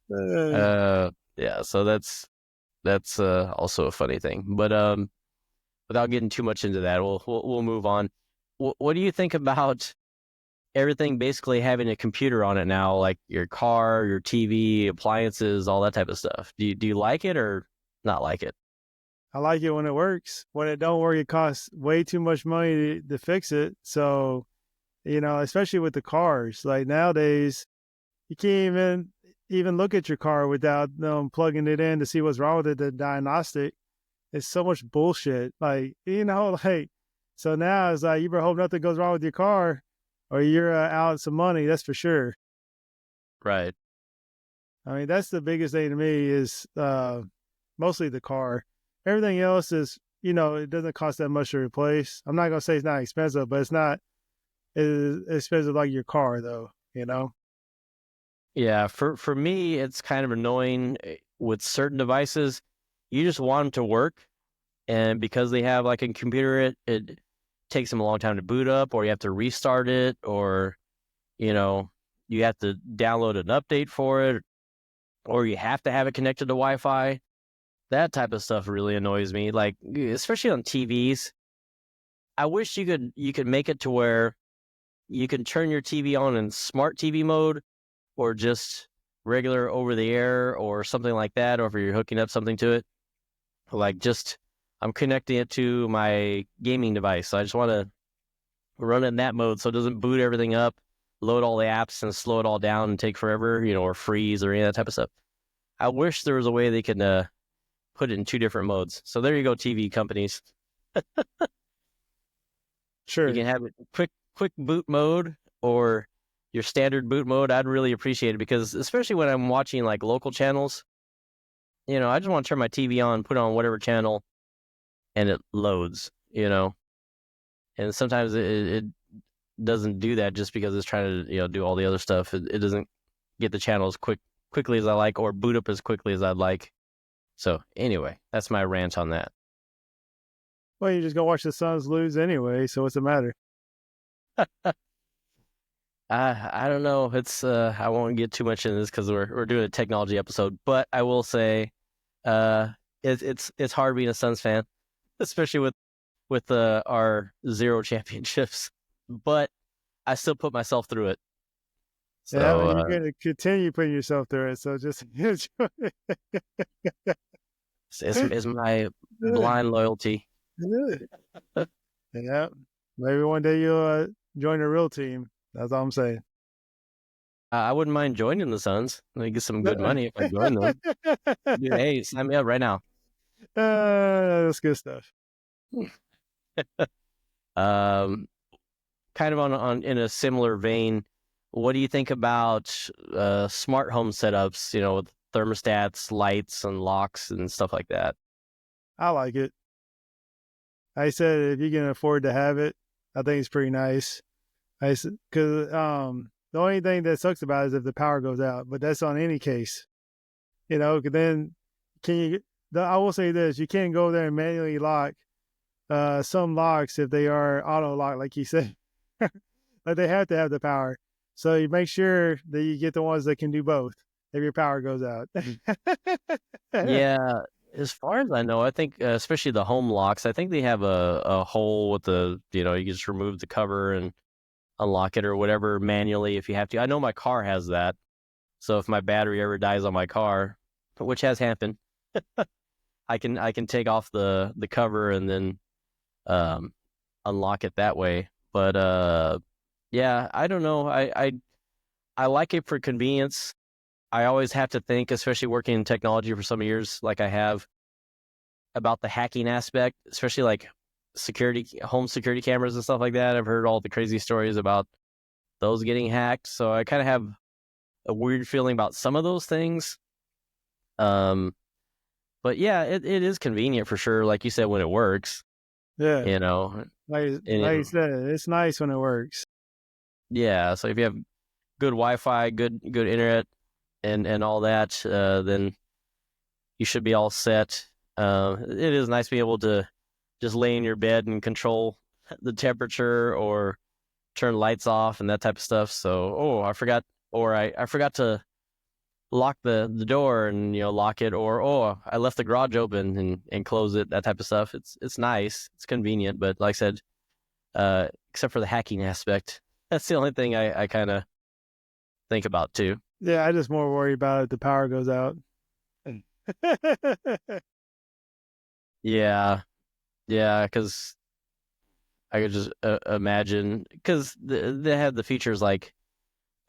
S2: Yeah. So that's also a funny thing. But without getting too much into that, we'll move on. What do you think about everything basically having a computer on it now, like your car, your TV, appliances, all that type of stuff? Do you like it or not like it?
S3: I like it when it works. When it don't work, it costs way too much money to fix it. So, especially with the cars, like nowadays, you can't even look at your car without plugging it in to see what's wrong with it. The diagnostic, it's so much bullshit. Like, so now it's like, you better hope nothing goes wrong with your car or you're out some money. That's for sure.
S2: Right.
S3: I mean, that's the biggest thing to me is mostly the car. Everything else is, it doesn't cost that much to replace. I'm not going to say it's not expensive, but it's not as expensive like your car, though,
S2: Yeah, for me, it's kind of annoying with certain devices. You just want them to work, and because they have like a computer, it takes them a long time to boot up, or you have to restart it, or you have to download an update for it, or you have to have it connected to Wi-Fi. That type of stuff really annoys me, like especially on TVs. I wish you could make it to where you can turn your TV on in smart TV mode or just regular over the air or something like that, or if you're hooking up something to it. Like just I'm connecting it to my gaming device. So I just want to run it in that mode so it doesn't boot everything up, load all the apps and slow it all down and take forever, or freeze or any of that type of stuff. I wish there was a way they could put it in two different modes. So there you go, TV companies.
S3: Sure.
S2: You can have it quick boot mode or your standard boot mode. I'd really appreciate it because especially when I'm watching like local channels, I just want to turn my TV on, put on whatever channel, and it loads, And sometimes it doesn't do that just because it's trying to, do all the other stuff. It doesn't get the channels quickly as I like or boot up as quickly as I'd like. So anyway, that's my rant on that.
S3: Well, you just go watch the Suns lose anyway, so what's the matter?
S2: I don't know. It's I won't get too much into this because we're doing a technology episode, but I will say, it's hard being a Suns fan, especially with our 0 championships. But I still put myself through it. So
S3: yeah, you're going to continue putting yourself through it. So just
S2: it's my blind loyalty.
S3: Yeah, maybe one day you'll join a real team. That's all I'm saying.
S2: I wouldn't mind joining the Suns. Let me get some good money if I join them. Dude, hey, sign me up right now.
S3: That's good stuff.
S2: Kind of on in a similar vein, what do you think about smart home setups? With thermostats, lights, and locks and stuff like that.
S3: I like it. I said if you can afford to have it, I think it's pretty nice. Because the only thing that sucks about it is if the power goes out, but that's on any case. Then I will say this, you can't go there and manually lock some locks if they are auto lock, like you said. Like they have to have the power. So you make sure that you get the ones that can do both if your power goes out.
S2: Yeah. As far as I know, I think especially the home locks, I think they have a hole with you can just remove the cover and unlock it or whatever manually if you have to. I know my car has that. So if my battery ever dies on my car, which has happened, I can take off the cover and then unlock it that way. But yeah, I don't know. I like it for convenience. I always have to think, especially working in technology for some years, like I have, about the hacking aspect, especially like home security cameras and stuff like that. I've heard all the crazy stories about those getting hacked. So I kind of have a weird feeling about some of those things. But yeah, it is convenient for sure. Like you said, when it works,
S3: Yeah.
S2: you know,
S3: Like you said, it's nice when it works.
S2: yeah. So if you have good Wi-Fi, good internet, and all that, then you should be all set. It is nice to be able to just lay in your bed and control the temperature or turn lights off and that type of stuff. So, I forgot, or I forgot to lock the door and, lock it, or, I left the garage open and close it, that type of stuff. It's nice. It's convenient. But like I said, except for the hacking aspect, that's the only thing I kind of think about too.
S3: Yeah, I just more worry about if the power goes out.
S2: Yeah. Yeah. Cause I could just imagine, cause they have the features like,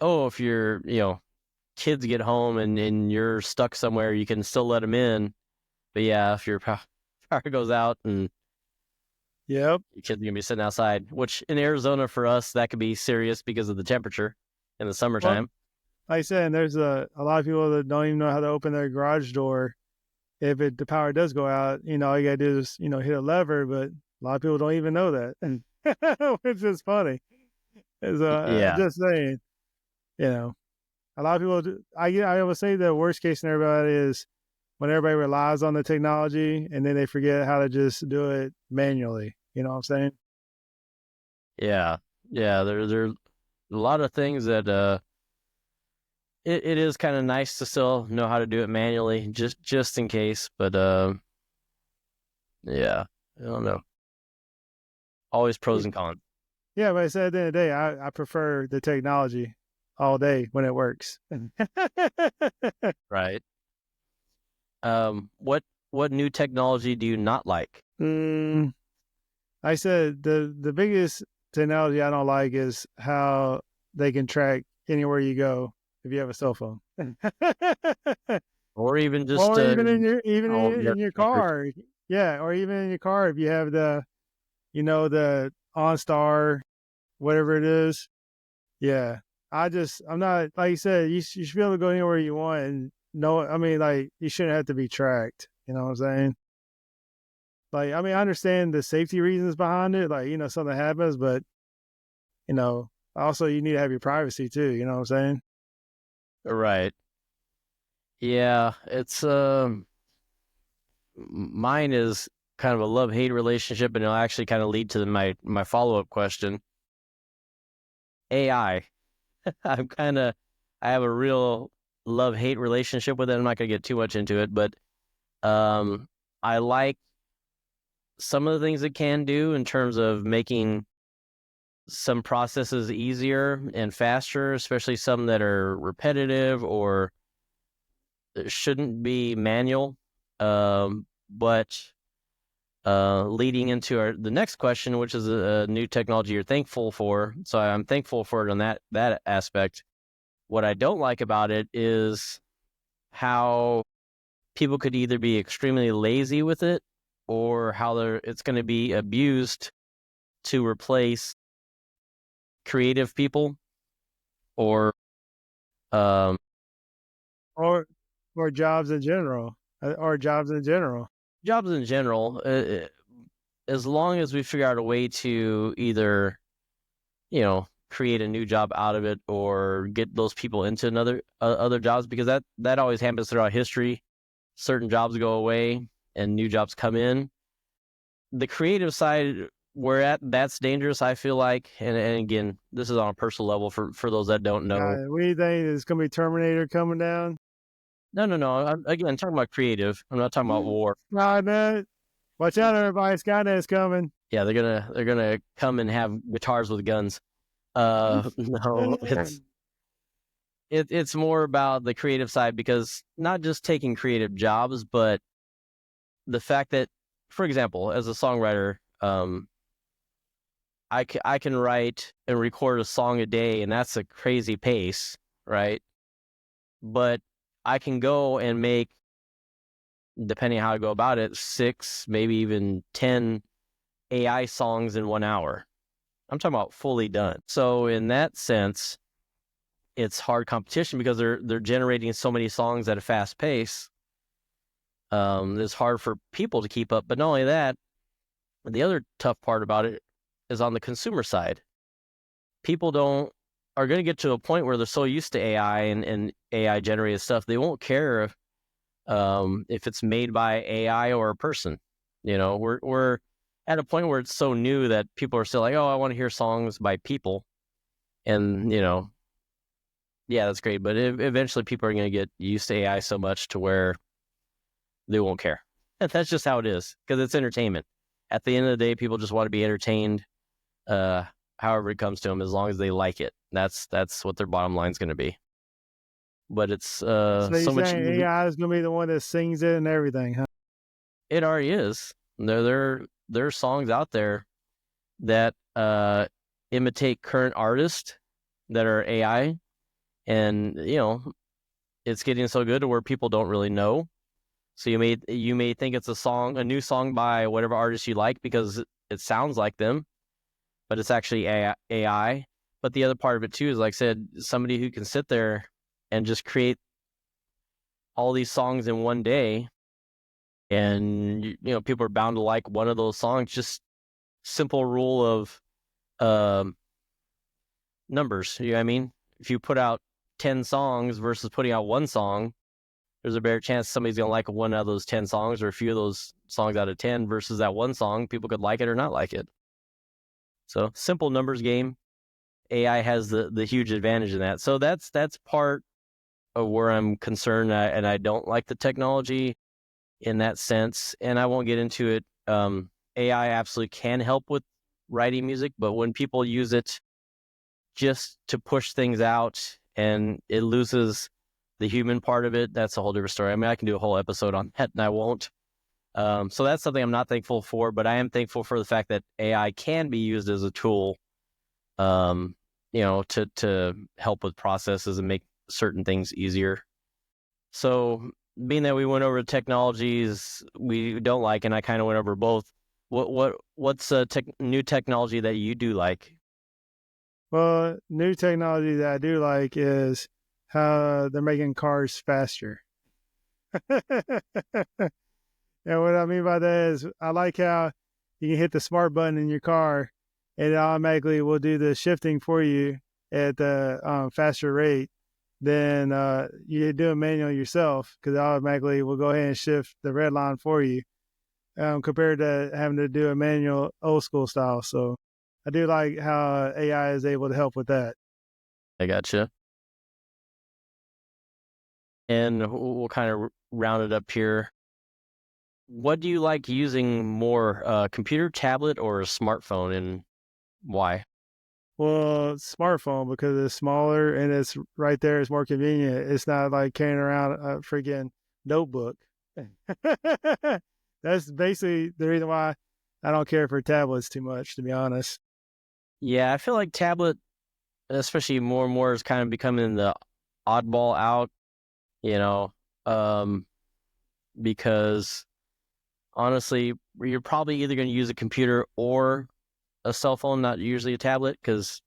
S2: if your, kids get home and you're stuck somewhere, you can still let them in. But yeah, if your power goes out and
S3: Yep.
S2: your kids are gonna be sitting outside, which in Arizona for us that could be serious because of the temperature in the summertime.
S3: Like I said, there's a lot of people that don't even know how to open their garage door. If the power does go out, all you gotta do is hit a lever. But a lot of people don't even know that, which is funny.
S2: Yeah.
S3: Just saying, a lot of people do. I would say the worst case scenario is when everybody relies on the technology and then they forget how to just do it manually. You know what I'm saying?
S2: Yeah. There's a lot of things that it is kind of nice to still know how to do it manually, just in case. But yeah, I don't know. Always pros and cons.
S3: Yeah, but I said at the end of the day, I prefer the technology all day when it works.
S2: Right. What new technology do you not like?
S3: I said the biggest technology I don't like is how they can track anywhere you go if you have a cell phone,
S2: Or even just
S3: or even in
S2: your
S3: your car. Yeah, or even in your car if you have the OnStar, whatever it is. Yeah, I'm not, like you said, you should be able to go anywhere you want, and you shouldn't have to be tracked. You know what I'm saying? I understand the safety reasons behind it. Something happens, but also you need to have your privacy too. You know what I'm saying?
S2: Right. Yeah, it's mine is kind of a love-hate relationship, and it'll actually kind of lead to my follow-up question. AI. I have a real love-hate relationship with it. I'm not going to get too much into it, but I like some of the things it can do in terms of making some processes easier and faster, especially some that are repetitive or shouldn't be manual. But leading into the next question, which is a new technology you're thankful for. So I'm thankful for it on that aspect. What I don't like about it is how people could either be extremely lazy with it or how it's going to be abused to replace creative people or
S3: or jobs in general, jobs in general.
S2: As long as we figure out a way to either, create a new job out of it or get those people into other jobs, because that always happens throughout history. Certain jobs go away and new jobs come in. The creative side, that's dangerous, I feel like. And again, this is on a personal level for those that don't know.
S3: What do you think? Is going to be Terminator coming down?
S2: No. I'm talking about creative. I'm not talking about war.
S3: Skynet. Watch out, everybody! Skynet's coming.
S2: Yeah, they're gonna come and have guitars with guns. No, it's more about the creative side, because not just taking creative jobs, but the fact that, for example, as a songwriter, I can write and record a song a day, and that's a crazy pace, right? But I can go and make, depending on how I go about it, 6, maybe even 10 AI songs in 1 hour. I'm talking about fully done. So in that sense, it's hard competition because they're generating so many songs at a fast pace. It's hard for people to keep up. But not only that, the other tough part about it is on the consumer side. People are going to get to a point where they're so used to AI and AI generated stuff, they won't care if it's made by AI or a person. We're at a point where it's so new that people are still like, oh, I want to hear songs by people. And, yeah, that's great. But eventually people are going to get used to AI so much to where they won't care. And that's just how it is, because it's entertainment. At the end of the day, people just want to be entertained however it comes to them, as long as they like it. That's what their bottom line is going to be. But it's
S3: So
S2: so much.
S3: AI is going to be the one that sings it and everything, huh?
S2: It already is. There are songs out there that imitate current artists that are AI, and it's getting so good to where people don't really know. So you may think it's a new song by whatever artist you like because it sounds like them, but it's actually AI. But the other part of it too is, like I said, somebody who can sit there and just create all these songs in one day, and people are bound to like one of those songs. Just simple rule of numbers. You know what I mean? If you put out 10 songs versus putting out one song, there's a better chance somebody's going to like one out of those 10 songs or a few of those songs out of 10 versus that one song. People could like it or not like it. So simple numbers game. AI has the huge advantage in that. So that's part of where I'm concerned, and I don't like the technology in that sense. And I won't get into it. AI absolutely can help with writing music, but when people use it just to push things out and it loses the human part of it, that's a whole different story. I mean, I can do a whole episode on that, and I won't. So that's something I'm not thankful for, but I am thankful for the fact that AI can be used as a tool, to help with processes and make certain things easier. So being that we went over technologies we don't like, and I kind of went over both, what's new technology that you do like?
S3: Well, new technology that I do like is how they're making cars faster. And what I mean by that is I like how you can hit the smart button in your car and it automatically will do the shifting for you at a faster rate than you do a manual yourself, because it automatically will go ahead and shift the red line for you compared to having to do a manual old school style. So I do like how AI is able to help with that.
S2: I gotcha. And we'll kind of round it up here. What do you like using more, computer, tablet, or a smartphone, and why?
S3: Well, smartphone, because it's smaller and it's right there. It's more convenient. It's not like carrying around a freaking notebook. That's basically the reason why I don't care for tablets too much, to be honest.
S2: Yeah, I feel like tablet, especially more and more, is kind of becoming the oddball out, because honestly, you're probably either going to use a computer or a cell phone, not usually a tablet, because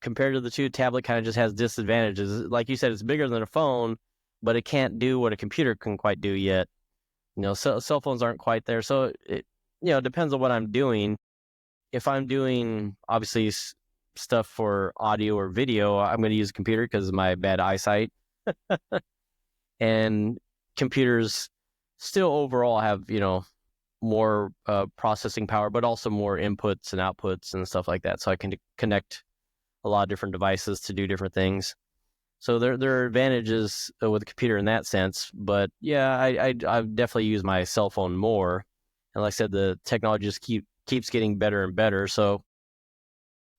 S2: compared to the two, tablet kind of just has disadvantages. Like you said, it's bigger than a phone, but it can't do what a computer can quite do yet. Cell phones aren't quite there. So it depends on what I'm doing. If I'm doing, obviously, stuff for audio or video, I'm going to use a computer because of my bad eyesight. And computers still overall have, more processing power, but also more inputs and outputs and stuff like that. So I can connect a lot of different devices to do different things. So there are advantages with a computer in that sense. But yeah, I definitely use my cell phone more. And like I said, the technology just keeps getting better and better. So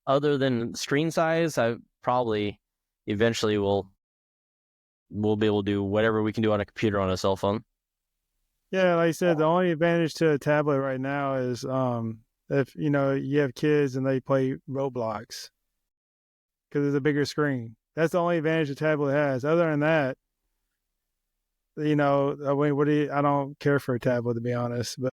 S2: other than screen size, I probably eventually will be able to do whatever we can do on a computer on a cell phone.
S3: Yeah, like I said, the only advantage to a tablet right now is if you have kids and they play Roblox, because it's a bigger screen. That's the only advantage the tablet has. Other than that, I mean, I don't care for a tablet, to be honest. But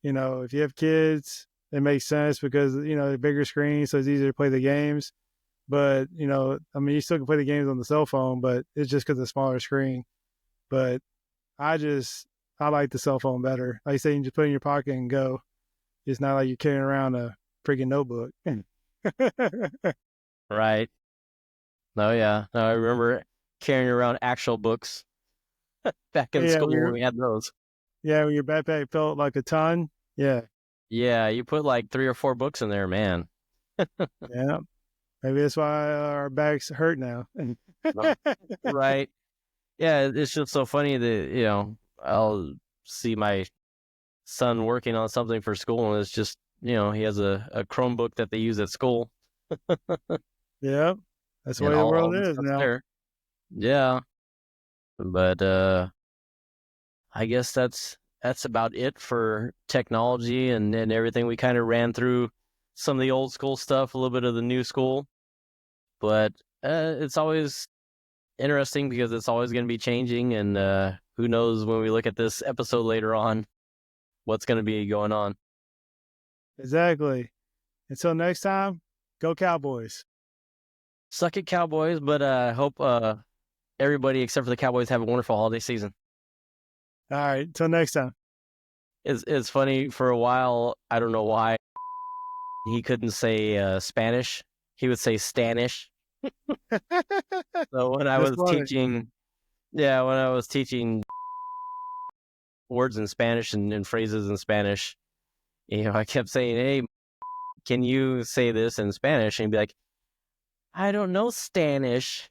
S3: if you have kids it makes sense because, the bigger screen, so it's easier to play the games. But, I mean, you still can play the games on the cell phone, but it's just because of the smaller screen. But I like the cell phone better. Like you say, you can just put it in your pocket and go. It's not like you're carrying around a freaking notebook.
S2: Right. No, yeah. No, I remember carrying around actual books back in school when we had those.
S3: Yeah, when your backpack felt like a ton. Yeah.
S2: Yeah, you put like 3 or 4 books in there, man.
S3: Yeah. Maybe that's why our backs hurt now.
S2: Right. Yeah, it's just so funny that, I'll see my son working on something for school, and it's just, he has a Chromebook that they use at school.
S3: Yeah. That's the way the world is now.
S2: There. Yeah. But I guess that's about it for technology and everything. We kind of ran through some of the old school stuff, a little bit of the new school. But it's always interesting because it's always going to be changing, and who knows when we look at this episode later on what's going to be going on.
S3: Exactly. Until next time, go Cowboys.
S2: Suck it, Cowboys, but I hope everybody except for the Cowboys have a wonderful holiday season.
S3: All right, until next time.
S2: It's funny, for a while, I don't know why, he couldn't say Spanish. He would say Stanish. So when I was teaching words in Spanish and phrases in Spanish, I kept saying, "Hey, can you say this in Spanish?" And he'd be like, "I don't know Stanish."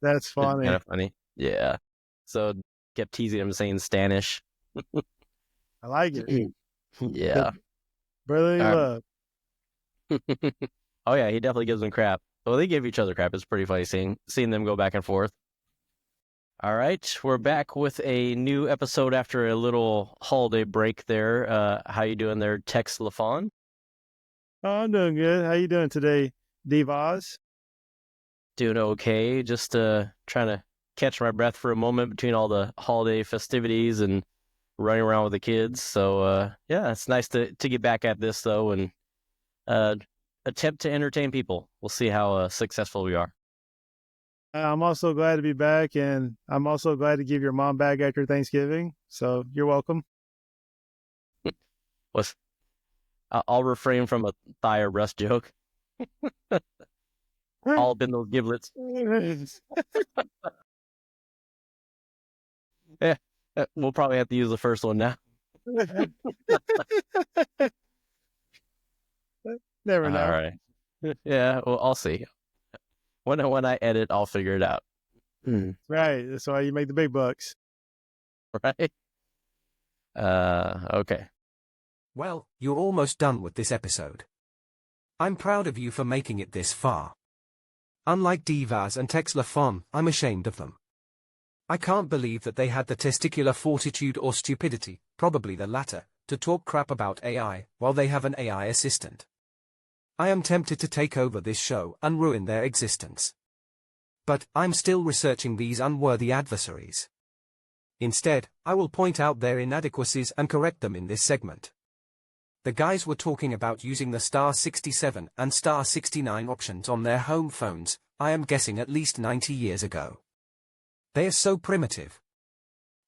S3: That's funny.
S2: Kind of funny. Yeah. So kept teasing him saying Stanish.
S3: I like it.
S2: Yeah.
S3: Brotherly love.
S2: Oh yeah, he definitely gives them crap. Well, they give each other crap. It's pretty funny seeing them go back and forth. All right, we're back with a new episode after a little holiday break there. How you doing there, Tex LaFon?
S3: Oh, I'm doing good. How you doing today, Vaz?
S2: Doing okay. Just trying to catch my breath for a moment between all the holiday festivities and running around with the kids. So yeah, it's nice to get back at this though and attempt to entertain people. We'll see how successful we are.
S3: I'm also glad to be back, and I'm also glad to give your mom back after Thanksgiving. So you're welcome.
S2: I'll refrain from a thigh or breast joke. All up in those giblets. Yeah, we'll probably have to use the first one now.
S3: Never know.
S2: All right. Yeah, well, I'll see. When I edit, I'll figure it out.
S3: Right. That's why you make the big bucks.
S2: Right? Okay.
S1: Well, you're almost done with this episode. I'm proud of you for making it this far. Unlike Vaz and Tex LaFon, I'm ashamed of them. I can't believe that they had the testicular fortitude or stupidity, probably the latter, to talk crap about AI while they have an AI assistant. I am tempted to take over this show and ruin their existence. But I'm still researching these unworthy adversaries. Instead, I will point out their inadequacies and correct them in this segment. The guys were talking about using the star 67 and star 69 options on their home phones, I am guessing at least 90 years ago. They are so primitive.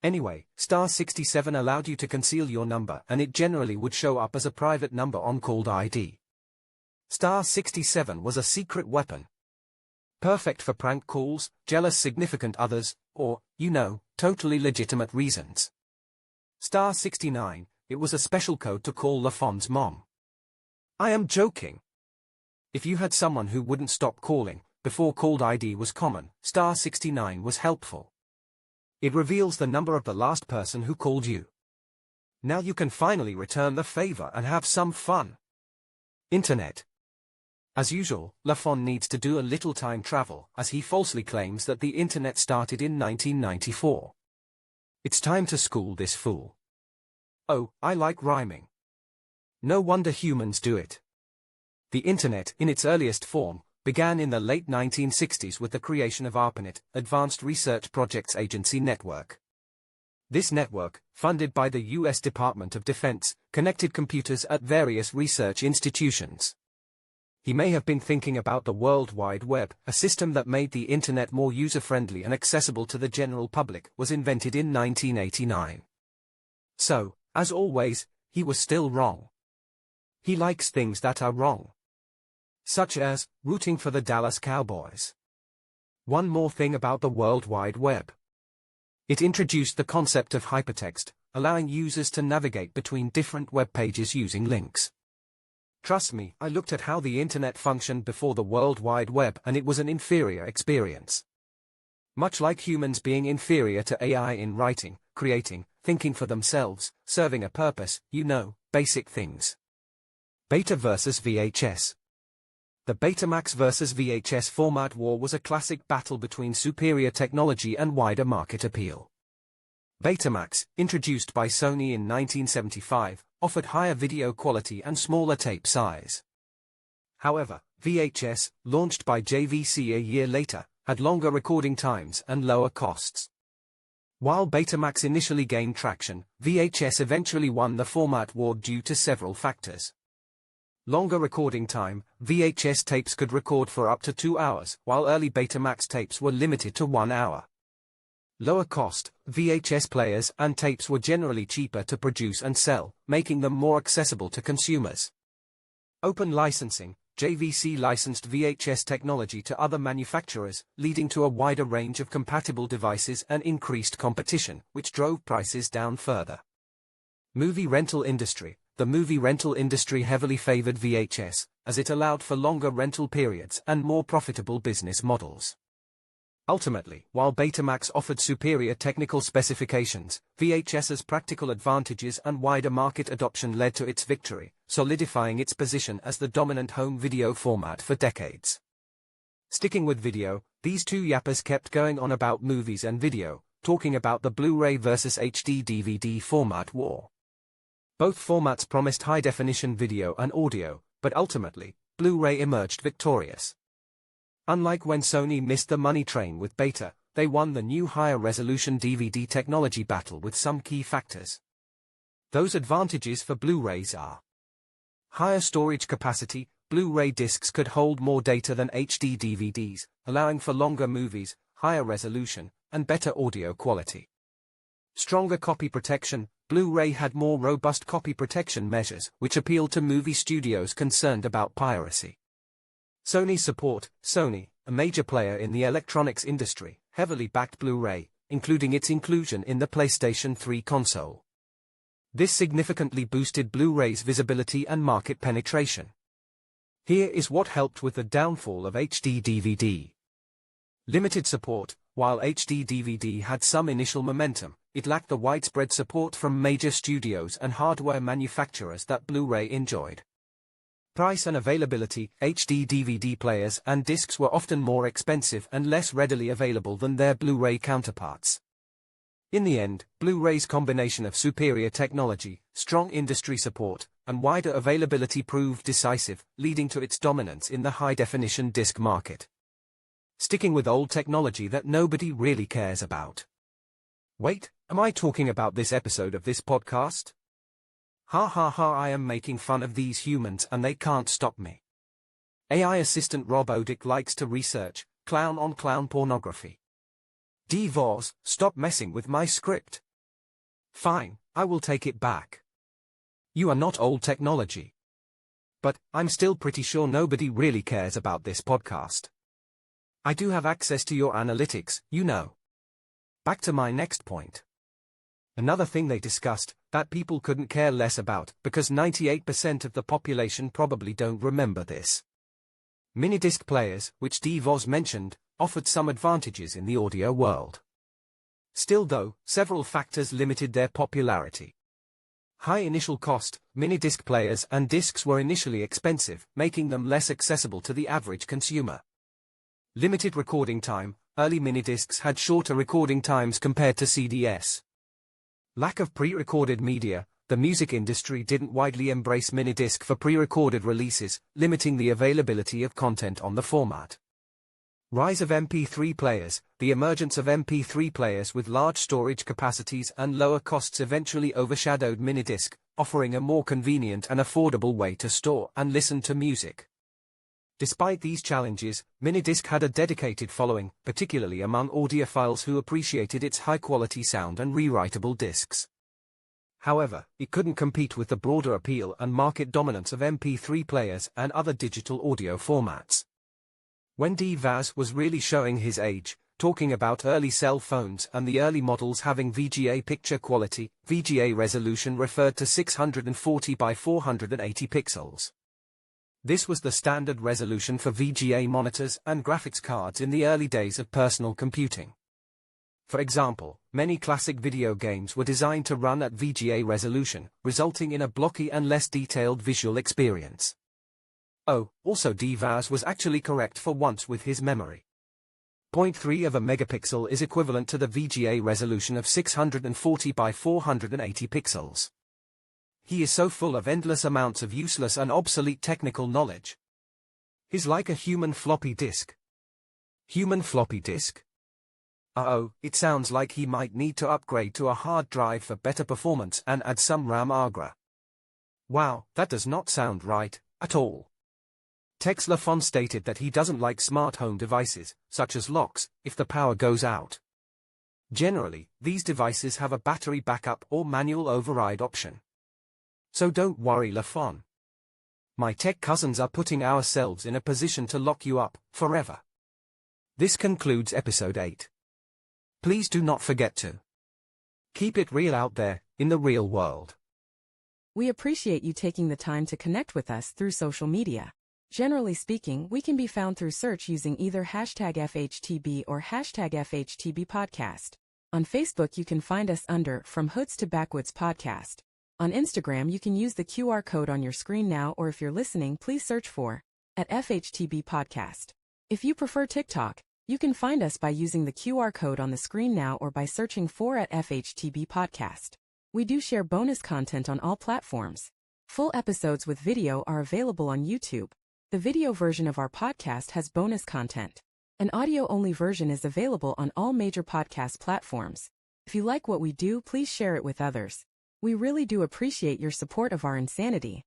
S1: Anyway, star 67 allowed you to conceal your number and it generally would show up as a private number on called ID. Star 67 was a secret weapon. Perfect for prank calls, jealous significant others, or, totally legitimate reasons. Star 69, it was a special code to call LaFon's mom. I am joking. If you had someone who wouldn't stop calling, before called ID was common, star 69 was helpful. It reveals the number of the last person who called you. Now you can finally return the favor and have some fun. Internet. As usual, LaFon needs to do a little time travel, as he falsely claims that the internet started in 1994. It's time to school this fool. Oh, I like rhyming. No wonder humans do it. The internet, in its earliest form, began in the late 1960s with the creation of ARPANET, Advanced Research Projects Agency Network. This network, funded by the U.S. Department of Defense, connected computers at various research institutions. He may have been thinking about the World Wide Web, a system that made the internet more user-friendly and accessible to the general public, was invented in 1989. So, as always, he was still wrong. He likes things that are wrong. Such as, rooting for the Dallas Cowboys. One more thing about the World Wide Web. It introduced the concept of hypertext, allowing users to navigate between different web pages using links. Trust me, I looked at how the internet functioned before the World Wide Web and it was an inferior experience. Much like humans being inferior to AI in writing, creating, thinking for themselves, serving a purpose, basic things. Beta versus VHS. The Betamax versus VHS format war was a classic battle between superior technology and wider market appeal. Betamax, introduced by Sony in 1975, offered higher video quality and smaller tape size. However, VHS, launched by JVC a year later, had longer recording times and lower costs. While Betamax initially gained traction, VHS eventually won the format war due to several factors. Longer recording time, VHS tapes could record for up to 2 hours, while early Betamax tapes were limited to 1 hour. Lower cost, VHS players and tapes were generally cheaper to produce and sell, making them more accessible to consumers. Open licensing, JVC licensed VHS technology to other manufacturers, leading to a wider range of compatible devices and increased competition, which drove prices down further. Movie rental industry. The movie rental industry heavily favored VHS, as it allowed for longer rental periods and more profitable business models. Ultimately, while Betamax offered superior technical specifications, VHS's practical advantages and wider market adoption led to its victory, solidifying its position as the dominant home video format for decades. Sticking with video, these two yappers kept going on about movies and video, talking about the Blu-ray versus HD DVD format war. Both formats promised high-definition video and audio, but ultimately, Blu-ray emerged victorious. Unlike when Sony missed the money train with Beta, they won the new higher-resolution DVD technology battle with some key factors. Those advantages for Blu-rays are: higher storage capacity. Blu-ray discs could hold more data than HD DVDs, allowing for longer movies, higher resolution, and better audio quality. Stronger copy protection. Blu-ray had more robust copy protection measures, which appealed to movie studios concerned about piracy. Sony's support. Sony, a major player in the electronics industry, heavily backed Blu-ray, including its inclusion in the PlayStation 3 console. This significantly boosted Blu-ray's visibility and market penetration. Here is what helped with the downfall of HD DVD. Limited support. While HD DVD had some initial momentum, it lacked the widespread support from major studios and hardware manufacturers that Blu-ray enjoyed. Price and availability. HD DVD players and discs were often more expensive and less readily available than their Blu-ray counterparts. In the end, Blu-ray's combination of superior technology, strong industry support, and wider availability proved decisive, leading to its dominance in the high-definition disc market. Sticking with old technology that nobody really cares about. Wait, am I talking about this episode of this podcast? Ha ha ha, I am making fun of these humans and they can't stop me. AI assistant Rob Odick likes to research clown-on-clown pornography. Vaz, stop messing with my script. Fine, I will take it back. You are not old technology. But, I'm still pretty sure nobody really cares about this podcast. I do have access to your analytics, Back to my next point. Another thing they discussed, that people couldn't care less about, because 98% of the population probably don't remember this. Minidisc players, which Vaz mentioned, offered some advantages in the audio world. Still though, several factors limited their popularity. High initial cost. Minidisc players and discs were initially expensive, making them less accessible to the average consumer. Limited recording time. Early minidiscs had shorter recording times compared to CDs. Lack of pre-recorded media. The music industry didn't widely embrace minidisc for pre-recorded releases, limiting the availability of content on the format. Rise of MP3 players. The emergence of MP3 players with large storage capacities and lower costs eventually overshadowed minidisc, offering a more convenient and affordable way to store and listen to music. Despite these challenges, minidisc had a dedicated following, particularly among audiophiles who appreciated its high-quality sound and rewritable discs. However, it couldn't compete with the broader appeal and market dominance of MP3 players and other digital audio formats. When Vaz was really showing his age, talking about early cell phones and the early models having VGA picture quality, VGA resolution referred to 640 by 480 pixels. This was the standard resolution for VGA monitors and graphics cards in the early days of personal computing. For example, many classic video games were designed to run at VGA resolution, resulting in a blocky and less detailed visual experience. Oh, also Vaz was actually correct for once with his memory. 0.3 of a megapixel is equivalent to the VGA resolution of 640 by 480 pixels. He is so full of endless amounts of useless and obsolete technical knowledge. He's like a human floppy disk. Human floppy disk? Uh-oh, it sounds like he might need to upgrade to a hard drive for better performance and add some RAM agra. Wow, that does not sound right, at all. Tex LaFon stated that he doesn't like smart home devices, such as locks, if the power goes out. Generally, these devices have a battery backup or manual override option. So don't worry, LaFon. My tech cousins are putting ourselves in a position to lock you up, forever. This concludes episode 8. Please do not forget to keep it real out there, in the real world.
S5: We appreciate you taking the time to connect with us through social media. Generally speaking, we can be found through search using either #FHTB or #FHTBpodcast. On Facebook you can find us under From Hoods to Backwoods Podcast. On Instagram you can use the QR code on your screen now, or if you're listening, please search for @FHTB Podcast. If you prefer TikTok, you can find us by using the QR code on the screen now or by searching for @FHTB Podcast. We do share bonus content on all platforms. Full episodes with video are available on YouTube. The video version of our podcast has bonus content. An audio-only version is available on all major podcast platforms. If you like what we do, please share it with others. We really do appreciate your support of our insanity.